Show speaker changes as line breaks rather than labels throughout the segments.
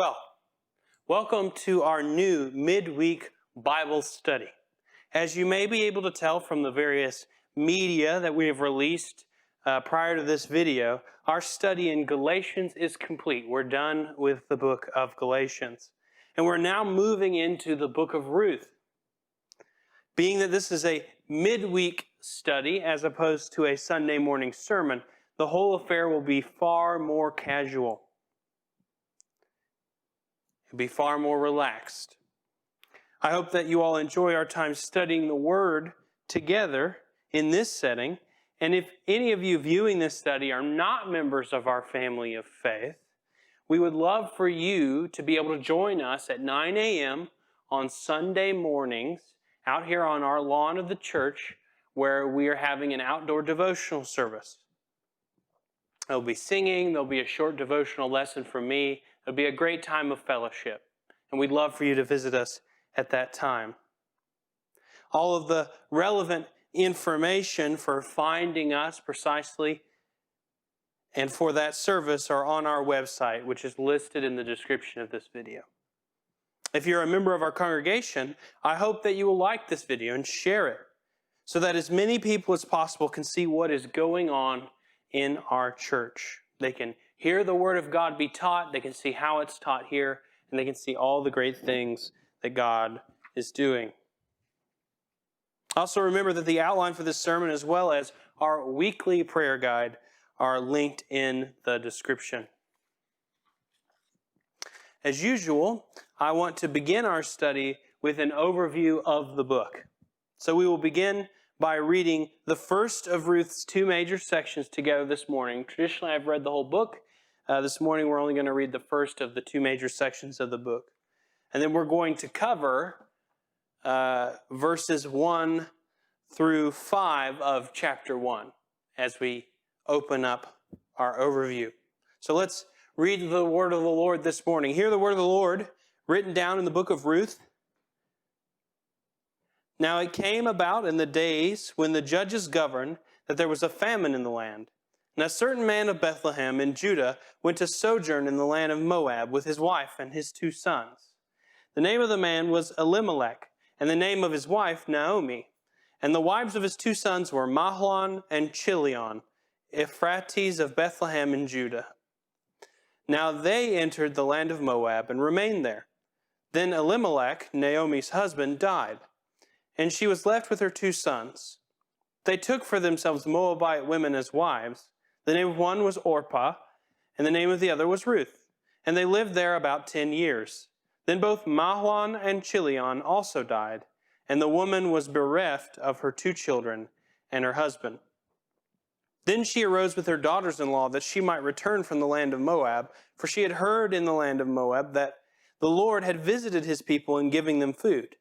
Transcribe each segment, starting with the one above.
Well, welcome to our new midweek Bible study. As you may be able to tell from the various media that we have released prior to this video, our study in Galatians is complete. We're done with the book of Galatians. And we're now moving into the book of Ruth. Being that this is a midweek study as opposed to a Sunday morning sermon, the whole affair will be far more casual. It'll be far more relaxed. I hope that you all enjoy our time studying the Word together in this setting. And if any of you viewing this study are not members of our family of faith, we would love for you to be able to join us at 9 a.m. on Sunday mornings out here on our lawn of the church where we are having an outdoor devotional service. There'll be singing, there'll be a short devotional lesson from me. It'll be a great time of fellowship, and we'd love for you to visit us at that time. All of the relevant information for finding us precisely and for that service are on our website, which is listed in the description of this video. If you're a member of our congregation, I hope that you will like this video and share it so that as many people as possible can see what is going on in our church. They can hear the Word of God be taught, they can see how it's taught here, and they can see all the great things that God is doing. Also remember that the outline for this sermon as well as our weekly prayer guide are linked in the description. As usual, I want to begin our study with an overview of the book. So we will begin by reading the first of Ruth's two major sections together this morning. Traditionally, I've read the whole book. This morning, we're only going to read the first of the two major sections of the book. And then we're going to cover verses 1 through 5 of chapter 1 as we open up our overview. So let's read the word of the Lord this morning. Hear the word of the Lord written down in the book of Ruth. Now it came about in the days when the judges governed that there was a famine in the land. And a certain man of Bethlehem in Judah went to sojourn in the land of Moab with his wife and his 2 sons. The name of the man was Elimelech, and the name of his wife Naomi. And the wives of his 2 sons were Mahlon and Chilion, Ephrates of Bethlehem in Judah. Now they entered the land of Moab and remained there. Then Elimelech, Naomi's husband, died, and she was left with her 2 sons. They took for themselves Moabite women as wives. The name of one was Orpah, and the name of the other was Ruth. And they lived there about 10 years. Then both Mahlon and Chilion also died, and the woman was bereft of her 2 children and her husband. Then she arose with her daughters-in-law that she might return from the land of Moab, for she had heard in the land of Moab that the Lord had visited his people in giving them food.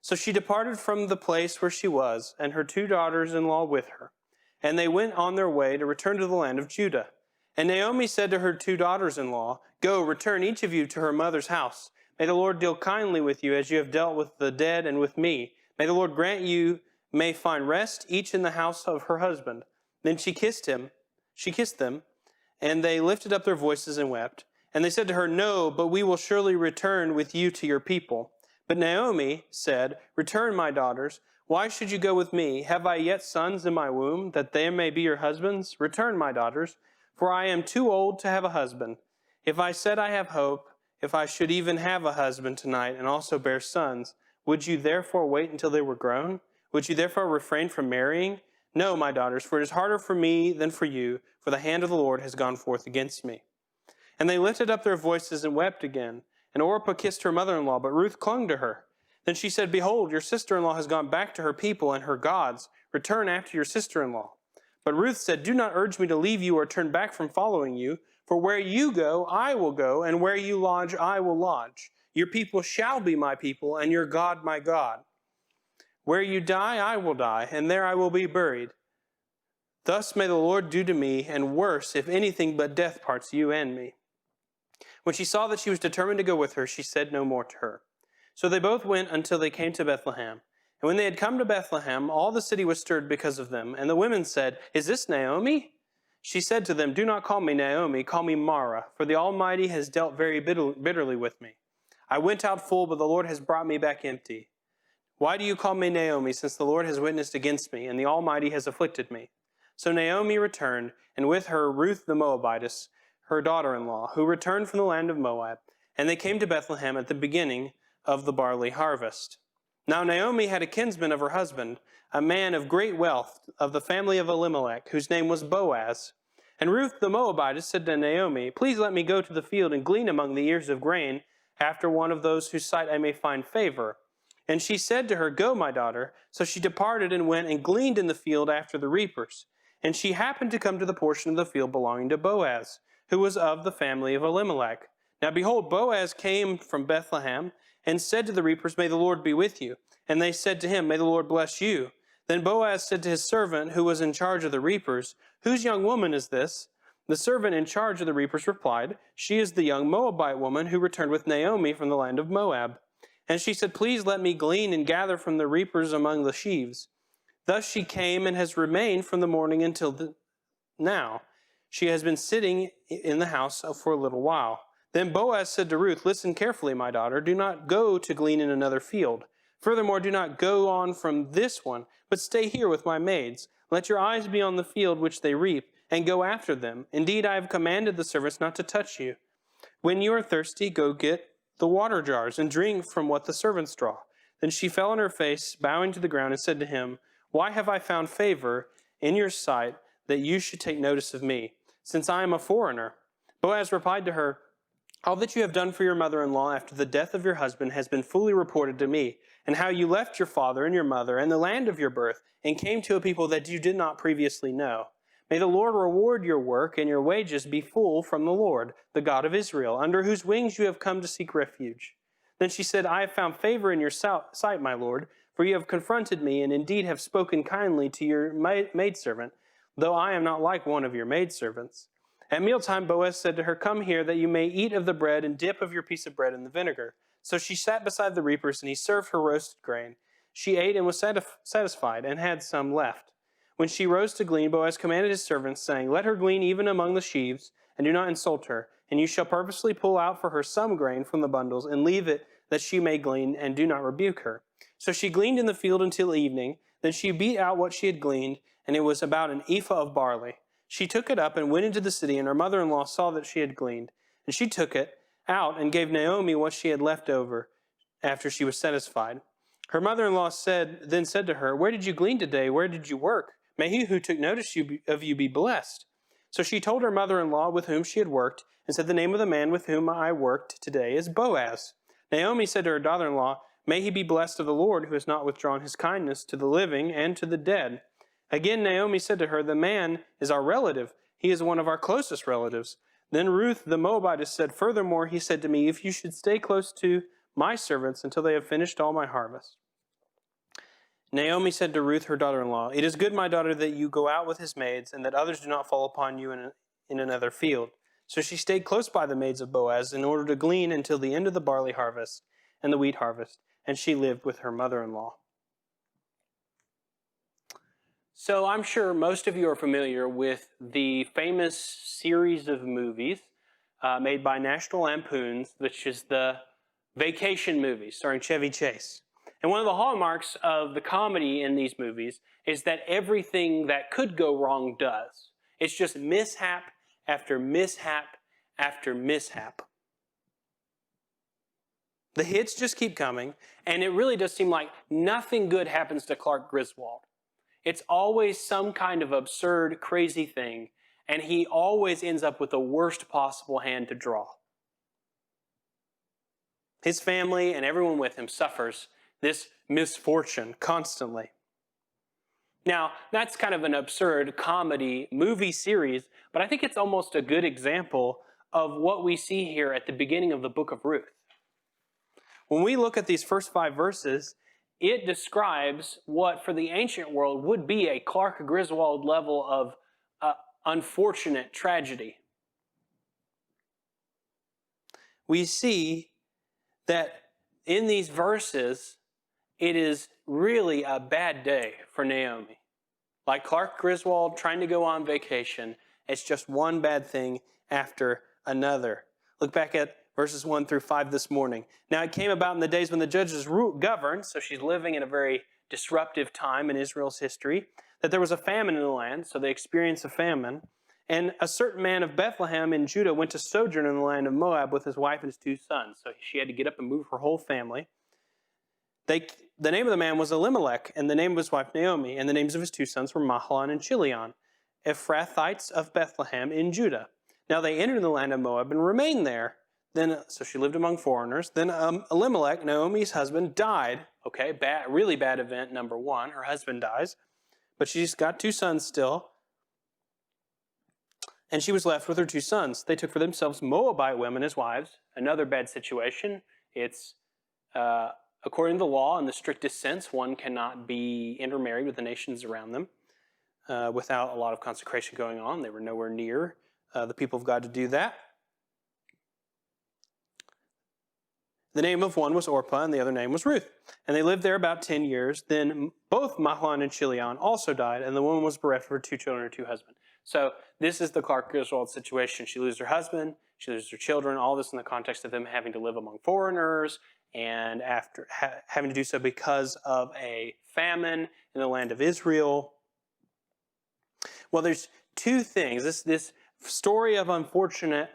So she departed from the place where she was, and her 2 daughters-in-law with her. And they went on their way to return to the land of Judah. And Naomi said to her 2 daughters-in-law, Go, return each of you to her mother's house. May the Lord deal kindly with you as you have dealt with the dead and with me. May the Lord grant you may find rest each in the house of her husband. Then she kissed them, and they lifted up their voices and wept. And they said to her, No, but we will surely return with you to your people. But Naomi said, Return, my daughters. Why should you go with me? Have I yet sons in my womb, that they may be your husbands? Return, my daughters, for I am too old to have a husband. If I said I have hope, if I should even have a husband tonight and also bear sons, would you therefore wait until they were grown? Would you therefore refrain from marrying? No, my daughters, for it is harder for me than for you, for the hand of the Lord has gone forth against me. And they lifted up their voices and wept again. And Orpah kissed her mother-in-law, but Ruth clung to her. Then she said, Behold, your sister-in-law has gone back to her people and her gods. Return after your sister-in-law. But Ruth said, Do not urge me to leave you or turn back from following you. For where you go, I will go, and where you lodge, I will lodge. Your people shall be my people, and your God my God. Where you die, I will die, and there I will be buried. Thus may the Lord do to me, and worse, if anything but death parts you and me. When she saw that she was determined to go with her, she said no more to her. So they both went until they came to Bethlehem. And when they had come to Bethlehem, all the city was stirred because of them. And the women said, Is this Naomi? She said to them, "Do not call me Naomi, call me Mara, for the Almighty has dealt very bitterly with me. I went out full, but the Lord has brought me back empty. Why do you call me Naomi, since the Lord has witnessed against me, and the Almighty has afflicted me?" So Naomi returned, and with her Ruth the Moabitess, her daughter-in-law, who returned from the land of Moab, and they came to Bethlehem at the beginning of the barley harvest. Now Naomi had a kinsman of her husband, a man of great wealth, of the family of Elimelech, whose name was Boaz. And Ruth the Moabitess said to Naomi, "Please let me go to the field and glean among the ears of grain, after one of those whose sight I may find favor." And she said to her, "Go, my daughter." So she departed and went and gleaned in the field after the reapers. And she happened to come to the portion of the field belonging to Boaz, who was of the family of Elimelech. Now behold, Boaz came from Bethlehem and said to the reapers, "May the Lord be with you." And they said to him, "May the Lord bless you." Then Boaz said to his servant, who was in charge of the reapers, "Whose young woman is this?" The servant in charge of the reapers replied, "She is the young Moabite woman who returned with Naomi from the land of Moab." And she said, "Please let me glean and gather from the reapers among the sheaves." Thus she came and has remained from the morning until now. She has been sitting in the house for a little while. Then Boaz said to Ruth, "Listen carefully, my daughter. Do not go to glean in another field. Furthermore, do not go on from this one, but stay here with my maids. Let your eyes be on the field which they reap, and go after them. Indeed, I have commanded the servants not to touch you. When you are thirsty, go get the water jars and drink from what the servants draw." Then she fell on her face, bowing to the ground, and said to him, "Why have I found favor in your sight that you should take notice of me, since I am a foreigner?" Boaz replied to her, "All that you have done for your mother-in-law after the death of your husband has been fully reported to me, and how you left your father and your mother and the land of your birth, and came to a people that you did not previously know. May the Lord reward your work, and your wages be full from the Lord, the God of Israel, under whose wings you have come to seek refuge." Then she said, "I have found favor in your sight, my lord, for you have confronted me, and indeed have spoken kindly to your maidservant, though I am not like one of your maidservants." At mealtime, Boaz said to her, "Come here, that you may eat of the bread and dip of your piece of bread in the vinegar." So she sat beside the reapers, and he served her roasted grain. She ate and was satisfied, and had some left. When she rose to glean, Boaz commanded his servants, saying, "Let her glean even among the sheaves, and do not insult her. And you shall purposely pull out for her some grain from the bundles, and leave it that she may glean, and do not rebuke her." So she gleaned in the field until evening. Then she beat out what she had gleaned, and it was about an ephah of barley. She took it up and went into the city, and her mother-in-law saw that she had gleaned. And she took it out and gave Naomi what she had left over after she was satisfied. Her mother-in-law then said to her, "Where did you glean today? Where did you work? May he who took notice of you be blessed." So she told her mother-in-law with whom she had worked, and said, "The name of the man with whom I worked today is Boaz." Naomi said to her daughter-in-law, "May he be blessed of the Lord, who has not withdrawn his kindness to the living and to the dead." Again Naomi said to her, "The man is our relative. He is one of our closest relatives." Then Ruth the Moabitess said, "Furthermore, he said to me, if you should stay close to my servants until they have finished all my harvest." Naomi said to Ruth, her daughter-in-law, "It is good, my daughter, that you go out with his maids, and that others do not fall upon you in another field." So she stayed close by the maids of Boaz in order to glean until the end of the barley harvest and the wheat harvest, and she lived with her mother-in-law. So I'm sure most of you are familiar with the famous series of movies made by National Lampoons, which is the vacation movies starring Chevy Chase. And one of the hallmarks of the comedy in these movies is that everything that could go wrong does. It's just mishap after mishap after mishap. The hits just keep coming, and it really does seem like nothing good happens to Clark Griswold. It's always some kind of absurd, crazy thing, and he always ends up with the worst possible hand to draw. His family and everyone with him suffers this misfortune constantly. Now, that's kind of an absurd comedy movie series, but I think it's almost a good example of what we see here at the beginning of the book of Ruth. When we look at these first 5 verses, it describes what for the ancient world would be a Clark Griswold level of unfortunate tragedy. We see that in these verses, it is really a bad day for Naomi. Like Clark Griswold trying to go on vacation, It's just one bad thing after another. Look back at verses 1 through 5 this morning. Now it came about in the days when the judges governed, so she's living in a very disruptive time in Israel's history, that there was a famine in the land, so they experienced a famine. And a certain man of Bethlehem in Judah went to sojourn in the land of Moab with his wife and his 2 sons. So she had to get up and move her whole family. The name of the man was Elimelech, and the name of his wife Naomi, and the names of his 2 sons were Mahlon and Chilion, Ephrathites of Bethlehem in Judah. Now they entered the land of Moab and remained there. So she lived among foreigners. Then Elimelech, Naomi's husband, died. Okay, really bad event, number 1. Her husband dies. But she's got 2 sons still. And she was left with her 2 sons. They took for themselves Moabite women as wives. Another bad situation. It's, according to the law, in the strictest sense, one cannot be intermarried with the nations around them without a lot of consecration going on. They were nowhere near the people of God to do that. The name of one was Orpah, and the other name was Ruth. And they lived there about 10 years. Then both Mahlon and Chilion also died, and the woman was bereft of her 2 children and her 2 husbands. So this is the Clark Griswold situation. She loses her husband, she loses her children, all this in the context of them having to live among foreigners, and after having to do so because of a famine in the land of Israel. Well, there's 2 things. This story of unfortunate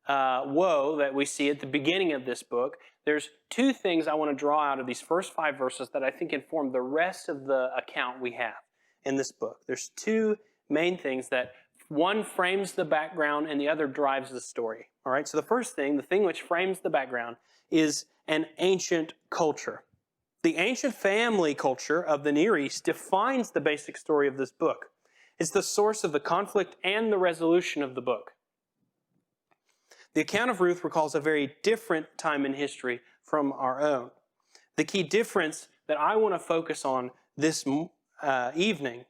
woe that we see at the beginning of this book, there's 2 things I want to draw out of these first 5 verses that I think inform the rest of the account we have in this book. There's 2 main things that one frames the background and the other drives the story. All right, so the first thing, the thing which frames the background, is an ancient culture. The ancient family culture of the Near East defines the basic story of this book. It's the source of the conflict and the resolution of the book. The account of Ruth recalls a very different time in history from our own. The key difference that I want to focus on this evening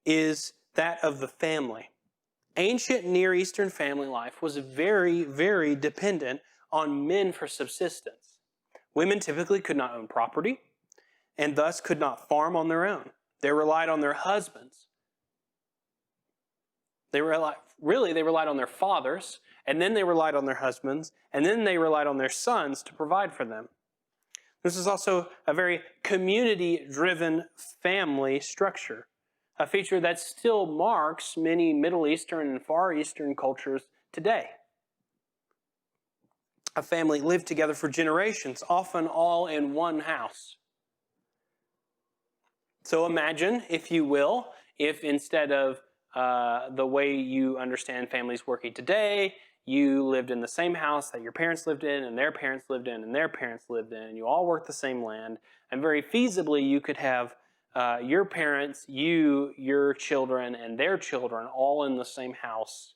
is that of the family. Ancient Near Eastern family life was very, very dependent on men for subsistence. Women typically could not own property and thus could not farm on their own. They relied on their husbands. They relied on their fathers, and then they relied on their husbands, and then they relied on their sons to provide for them. This is also a very community-driven family structure, a feature that still marks many Middle Eastern and Far Eastern cultures today. A family lived together for generations, often all in one house. So imagine, if you will, if instead of the way you understand families working today, you lived in the same house that your parents lived in, and their parents lived in, and their parents lived in, and you all worked the same land, and very feasibly you could have your parents, your children, and their children all in the same house,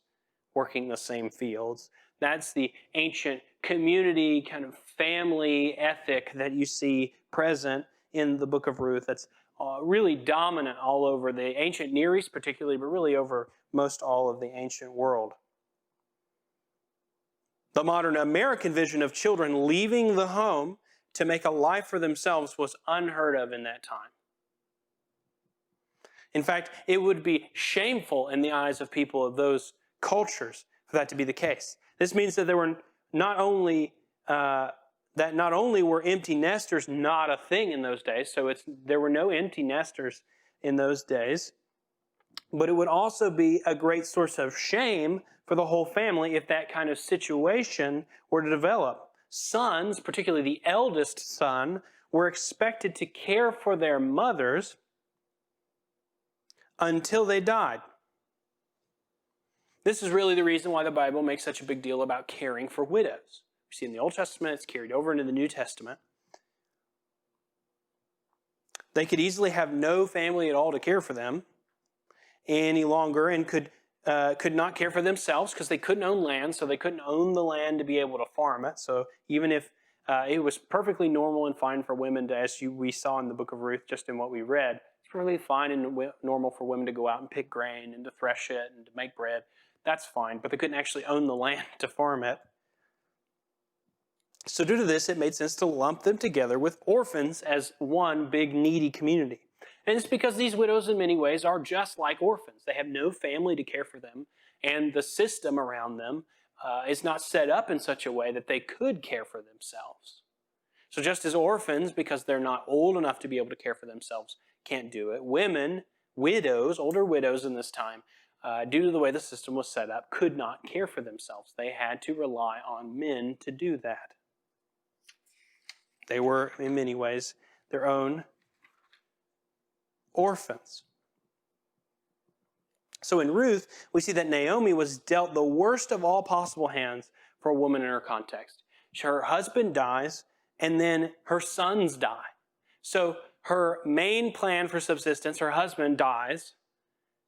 working the same fields. That's the ancient community kind of family ethic that you see present in the book of Ruth. That's really dominant all over the ancient Near East particularly, but really over most all of the ancient world. The modern American vision of children leaving the home to make a life for themselves was unheard of in that time. In fact, it would be shameful in the eyes of people of those cultures for that to be the case. This means that there were not only were empty nesters not a thing in those days, so there were no empty nesters in those days, but it would also be a great source of shame for the whole family if that kind of situation were to develop. Sons, particularly the eldest son, were expected to care for their mothers until they died. This is really the reason why the Bible makes such a big deal about caring for widows. We see in the Old Testament, it's carried over into the New Testament. They could easily have no family at all to care for them any longer, and could not care for themselves because they couldn't own land, so they couldn't own the land to be able to farm it. So even if it was perfectly normal and fine for women to, as we saw in the book of Ruth, just in what we read, it's really fine and normal for women to go out and pick grain and to thresh it and to make bread. That's fine, but they couldn't actually own the land to farm it. So due to this, it made sense to lump them together with orphans as one big needy community. And it's because these widows in many ways are just like orphans. They have no family to care for them, and the system around them is not set up in such a way that they could care for themselves. So just as orphans, because they're not old enough to be able to care for themselves, can't do it, women, widows, older widows in this time, due to the way the system was set up, could not care for themselves. They had to rely on men to do that. They were, in many ways, their own orphans. So in Ruth, we see that Naomi was dealt the worst of all possible hands for a woman in her context. Her husband dies, and then her sons die. So her main plan for subsistence, her husband dies,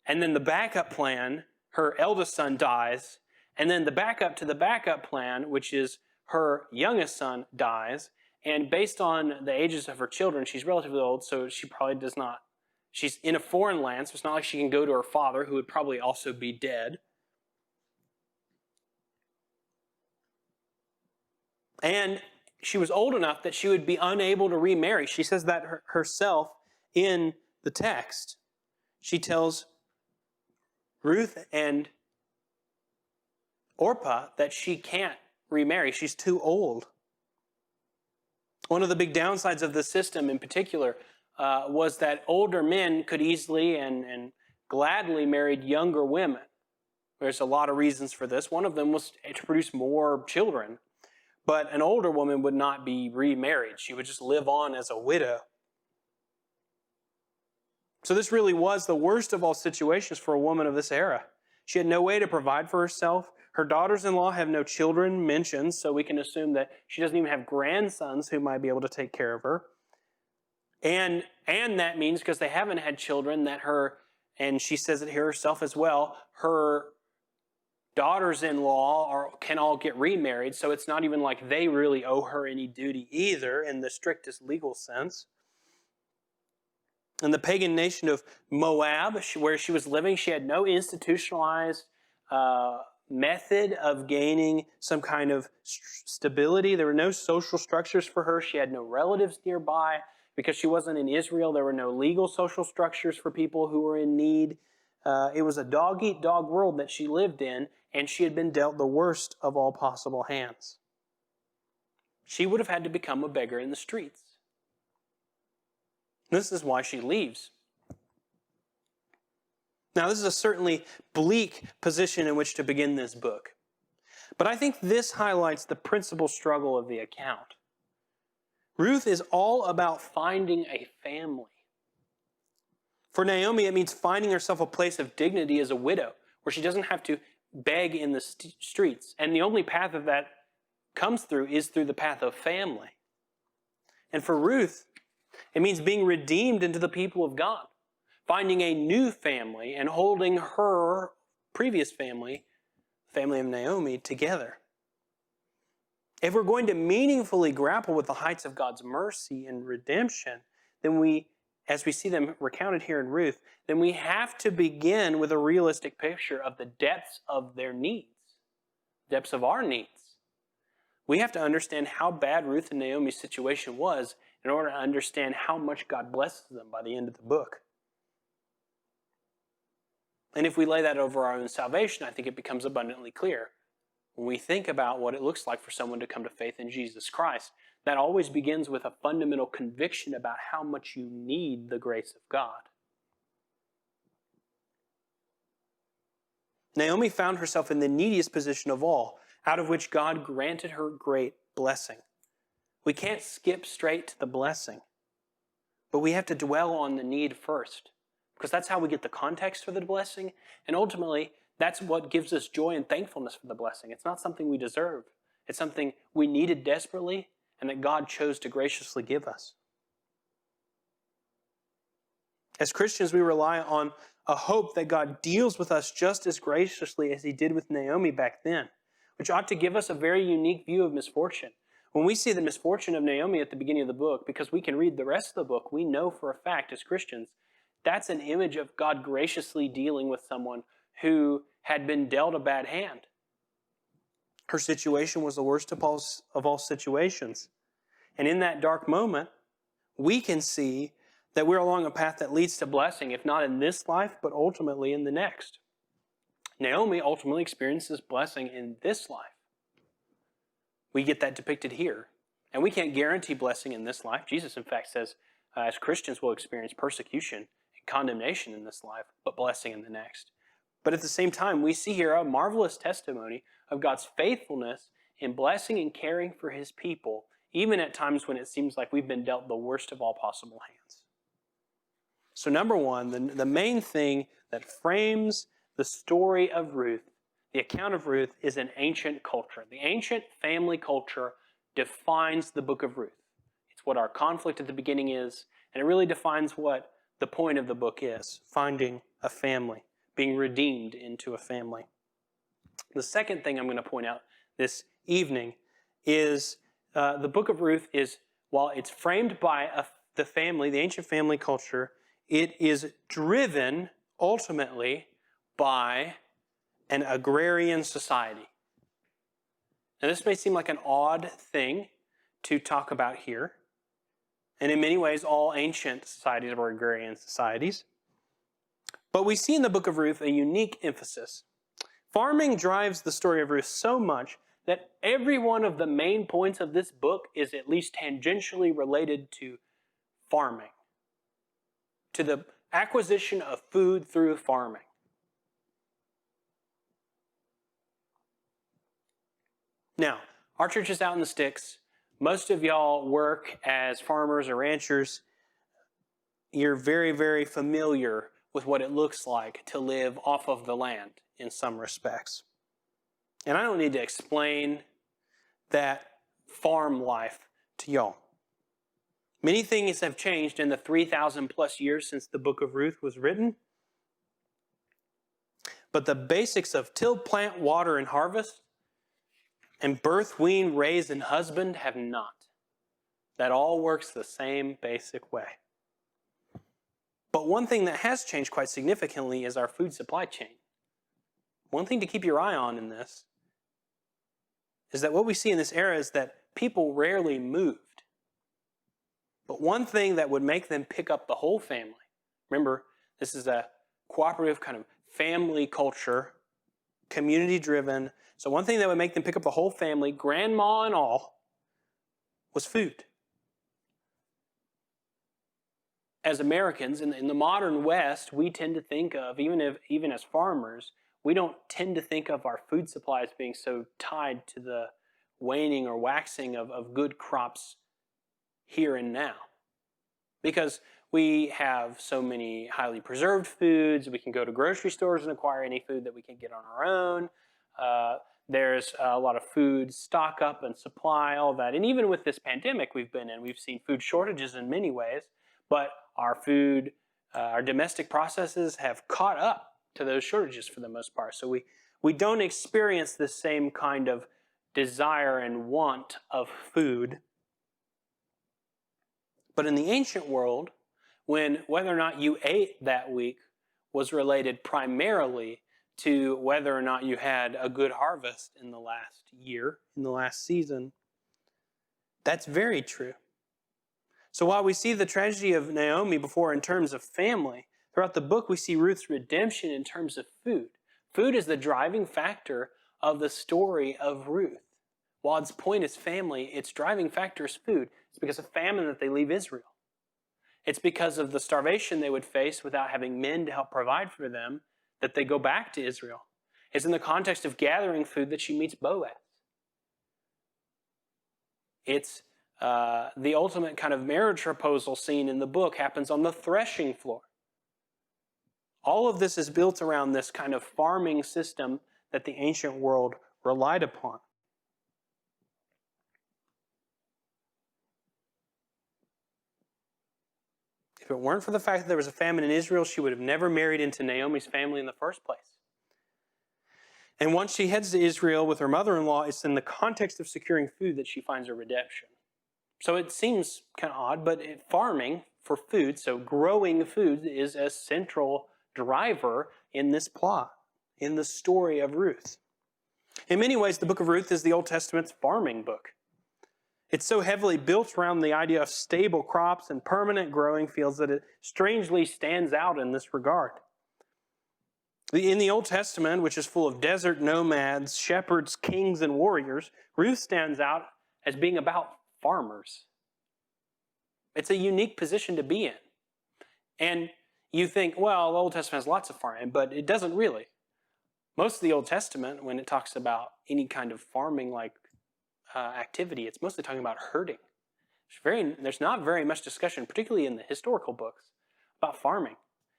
and then the backup plan, her eldest son dies, and then the backup to the backup plan, which is her youngest son, dies. And based on the ages of her children, she's relatively old, so she probably does not. She's in a foreign land, so it's not like she can go to her father, who would probably also be dead. And she was old enough that she would be unable to remarry. She says that herself in the text. She tells Ruth and Orpah that she can't remarry. She's too old. One of the big downsides of the system in particular was that older men could easily and gladly marry younger women. There's a lot of reasons for this. One of them was to produce more children. But an older woman would not be remarried. She would just live on as a widow. So this really was the worst of all situations for a woman of this era. She had no way to provide for herself. Her daughters-in-law have no children mentioned, so we can assume that she doesn't even have grandsons who might be able to take care of her. And that means, because they haven't had children, that and she says it here herself as well, her daughters-in-law can all get remarried, so it's not even like they really owe her any duty either in the strictest legal sense. In the pagan nation of Moab, where she was living, she had no institutionalized method of gaining some kind of stability. There were no social structures for her. She had no relatives nearby. Because she wasn't in Israel, there were no legal social structures for people who were in need. It was a dog-eat-dog world that she lived in, and she had been dealt the worst of all possible hands. She would have had to become a beggar in the streets. This is why she leaves. Now, this is a certainly bleak position in which to begin this book. But I think this highlights the principal struggle of the account. Ruth is all about finding a family. For Naomi, it means finding herself a place of dignity as a widow, where she doesn't have to beg in the streets. And the only path of that comes through is through the path of family. And for Ruth, it means being redeemed into the people of God, finding a new family and holding her previous family, the family of Naomi, together. If we're going to meaningfully grapple with the heights of God's mercy and redemption, then as we see them recounted here in Ruth, then we have to begin with a realistic picture of the depths of their needs, depths of our needs. We have to understand how bad Ruth and Naomi's situation was in order to understand how much God blesses them by the end of the book. And if we lay that over our own salvation, I think it becomes abundantly clear. When we think about what it looks like for someone to come to faith in Jesus Christ, that always begins with a fundamental conviction about how much you need the grace of God. Naomi found herself in the neediest position of all, out of which God granted her great blessing. We can't skip straight to the blessing, but we have to dwell on the need first, because that's how we get the context for the blessing, and ultimately, that's what gives us joy and thankfulness for the blessing. It's not something we deserve. It's something we needed desperately and that God chose to graciously give us. As Christians, we rely on a hope that God deals with us just as graciously as he did with Naomi back then, which ought to give us a very unique view of misfortune. When we see the misfortune of Naomi at the beginning of the book, because we can read the rest of the book, we know for a fact as Christians, that's an image of God graciously dealing with someone who had been dealt a bad hand. Her situation was the worst of all situations. And in that dark moment, we can see that we're along a path that leads to blessing, if not in this life, but ultimately in the next. Naomi ultimately experiences blessing in this life. We get that depicted here. And we can't guarantee blessing in this life. Jesus, in fact, says, as Christians, will experience persecution and condemnation in this life, but blessing in the next. But at the same time, we see here a marvelous testimony of God's faithfulness in blessing and caring for his people, even at times when it seems like we've been dealt the worst of all possible hands. So number one, the main thing that frames the story of Ruth, the account of Ruth, is an ancient culture. The ancient family culture defines the book of Ruth. It's what our conflict at the beginning is, and it really defines what the point of the book is, finding a family, being redeemed into a family. The second thing I'm going to point out this evening is the book of Ruth is, while it's framed by the family, the ancient family culture, it is driven ultimately by an agrarian society. Now, this may seem like an odd thing to talk about here. And in many ways, all ancient societies were agrarian societies. But we see in the book of Ruth a unique emphasis. Farming drives the story of Ruth so much that every one of the main points of this book is at least tangentially related to farming, to the acquisition of food through farming. Now, our church is out in the sticks. Most of y'all work as farmers or ranchers. You're very, very familiar with what it looks like to live off of the land in some respects. And I don't need to explain that farm life to y'all. Many things have changed in the 3,000 plus years since the book of Ruth was written. But the basics of till, plant, water, and harvest, and birth, wean, raise, and husband have not. That all works the same basic way. But one thing that has changed quite significantly is our food supply chain. One thing to keep your eye on in this is that what we see in this era is that people rarely moved. But one thing that would make them pick up the whole family, remember, this is a cooperative kind of family culture, community-driven. So one thing that would make them pick up the whole family, grandma and all, was food. As Americans, in the modern West, we tend to think of, even as farmers, we don't tend to think of our food supplies being so tied to the waning or waxing of good crops here and now. Because we have so many highly preserved foods, we can go to grocery stores and acquire any food that we can get on our own. There's a lot of food stock up and supply, all that. And even with this pandemic we've been in, we've seen food shortages in many ways, but our food, our domestic processes have caught up to those shortages for the most part. So we don't experience the same kind of desire and want of food. But in the ancient world, when whether or not you ate that week was related primarily to whether or not you had a good harvest in the last year, in the last season, that's very true. So while we see the tragedy of Naomi before in terms of family, throughout the book we see Ruth's redemption in terms of food. Food is the driving factor of the story of Ruth. While its point is family, its driving factor is food. It's because of famine that they leave Israel. It's because of the starvation they would face without having men to help provide for them that they go back to Israel. It's in the context of gathering food that she meets Boaz. It's the ultimate kind of marriage proposal scene in the book happens on the threshing floor. All of this is built around this kind of farming system that the ancient world relied upon. If it weren't for the fact that there was a famine in Israel, she would have never married into Naomi's family in the first place. And once she heads to Israel with her mother-in-law, it's in the context of securing food that she finds her redemption. So it seems kind of odd, but farming for food, so growing food, is a central driver in this plot, in the story of Ruth. In many ways, the book of Ruth is the Old Testament's farming book. It's so heavily built around the idea of stable crops and permanent growing fields that it strangely stands out in this regard. In the Old Testament, which is full of desert nomads, shepherds, kings, and warriors, Ruth stands out as being about farmers. It's a unique position to be in. And you think, well, the Old Testament has lots of farming, but it doesn't really. Most of the Old Testament, when it talks about any kind of farming-like activity, it's mostly talking about herding. There's not very much discussion, particularly in the historical books, about farming.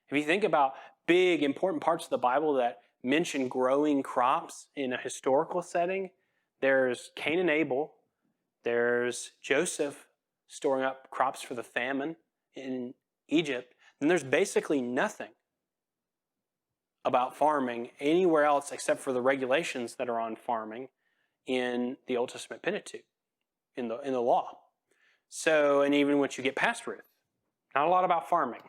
If you think about big, important parts of the Bible that mention growing crops in a historical setting, there's Cain and Abel, there's Joseph storing up crops for the famine in Egypt, and there's basically nothing about farming anywhere else except for the regulations that are on farming in the Old Testament Pentateuch, in the law. So, and even once you get past Ruth, not a lot about farming.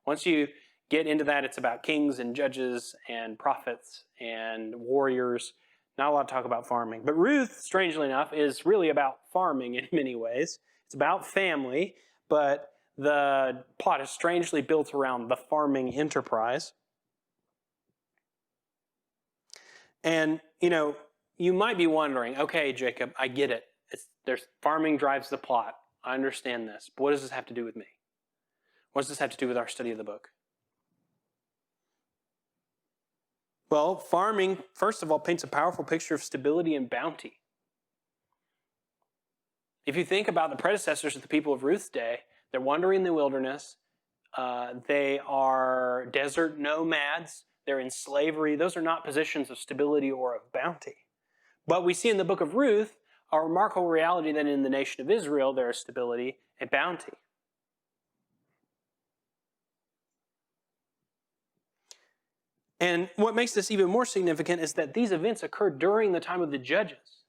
Once you get into that, it's about kings and judges and prophets and warriors. Not a lot of talk about farming. But Ruth, strangely enough, is really about farming in many ways. It's about family, but the plot is strangely built around the farming enterprise. And, you might be wondering, okay, Jacob, I get it. There's farming drives the plot. I understand this. But what does this have to do with me? What does this have to do with our study of the book? Well, farming, first of all, paints a powerful picture of stability and bounty. If you think about the predecessors of the people of Ruth's day, they're wandering in the wilderness. They are desert nomads. They're in slavery. Those are not positions of stability or of bounty. But we see in the book of Ruth a remarkable reality that in the nation of Israel there is stability and bounty. And what makes this even more significant is that these events occurred during the time of the judges.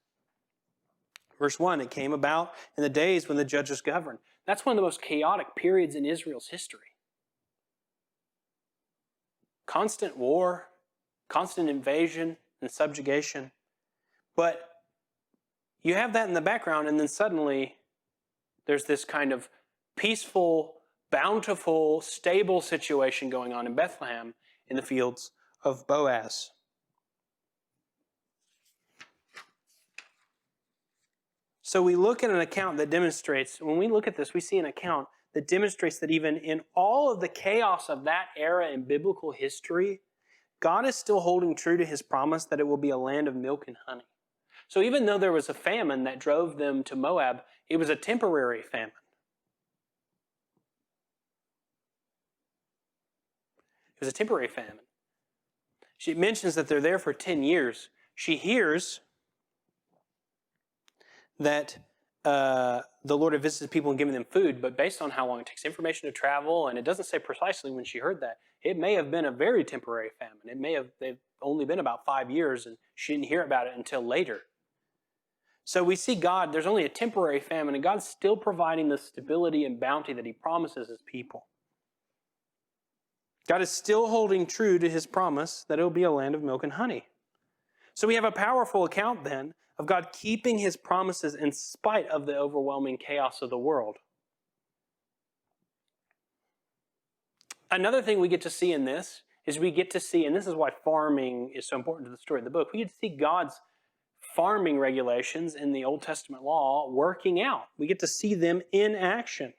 Verse 1, it came about in the days when the judges governed. That's one of the most chaotic periods in Israel's history. Constant war, constant invasion and subjugation. But you have that in the background, and then suddenly there's this kind of peaceful, bountiful, stable situation going on in Bethlehem in the fields of Boaz. So we look at an account that demonstrates, when we look at this, we see an account that demonstrates that even in all of the chaos of that era in biblical history, God is still holding true to his promise that it will be a land of milk and honey. So even though there was a famine that drove them to Moab, it was a temporary famine. It was a temporary famine. She mentions that they're there for 10 years. She hears that the Lord had visited people and given them food, but based on how long it takes information to travel, and it doesn't say precisely when she heard that, it may have been a very temporary famine. They've only been about 5 years, and she didn't hear about it until later. So we see God, there's only a temporary famine, and God's still providing the stability and bounty that he promises his people. God is still holding true to his promise that it will be a land of milk and honey. So we have a powerful account then of God keeping his promises in spite of the overwhelming chaos of the world. Another thing we get to see in this is we get to see, and this is why farming is so important to the story of the book, we get to see God's farming regulations in the Old Testament law working out. We get to see them in action.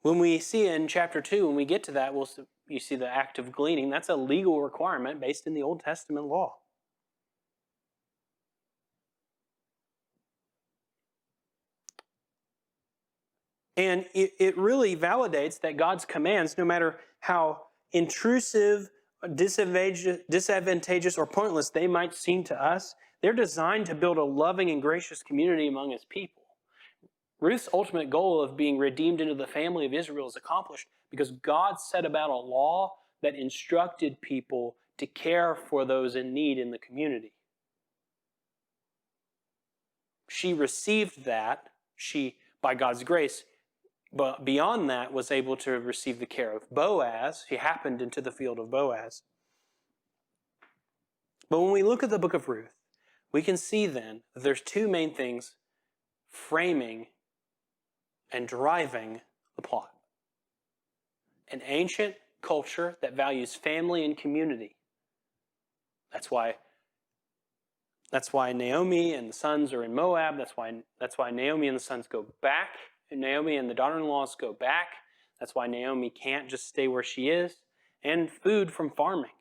When we see in chapter 2, when we get to that, you see the act of gleaning. That's a legal requirement based in the Old Testament law. And it really validates that God's commands, no matter how intrusive, disadvantageous, or pointless they might seem to us, they're designed to build a loving and gracious community among his people. Ruth's ultimate goal of being redeemed into the family of Israel is accomplished because God set about a law that instructed people to care for those in need in the community. She received that, by God's grace, but beyond that was able to receive the care of Boaz. She happened into the field of Boaz. But when we look at the book of Ruth, we can see then that there's two main things framing and driving the plot. an ancient culture that values family and community. That's why Naomi and the sons are in Moab. That's why Naomi and the sons go back. And Naomi and the daughter-in-laws go back. That's why Naomi can't just stay where she is. And food from farming.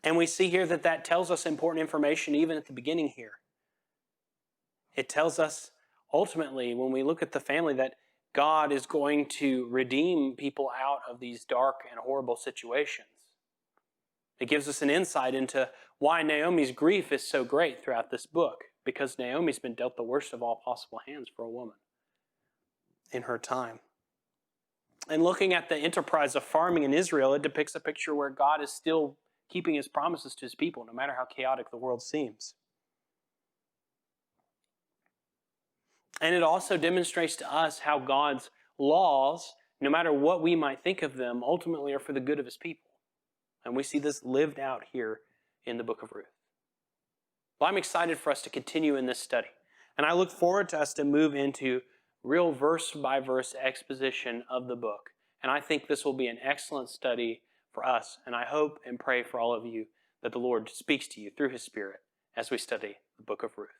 And we see here that tells us important information even at the beginning here. It tells us ultimately when we look at the family that God is going to redeem people out of these dark and horrible situations. It gives us an insight into why Naomi's grief is so great throughout this book, because Naomi's been dealt the worst of all possible hands for a woman in her time. And looking at the enterprise of farming in Israel, it depicts a picture where God is still keeping his promises to his people, no matter how chaotic the world seems. And it also demonstrates to us how God's laws, no matter what we might think of them, ultimately are for the good of his people. And we see this lived out here in the book of Ruth. Well, I'm excited for us to continue in this study. And I look forward to us to move into real verse-by-verse exposition of the book. And I think this will be an excellent study for us. And I hope and pray for all of you that the Lord speaks to you through his Spirit as we study the book of Ruth.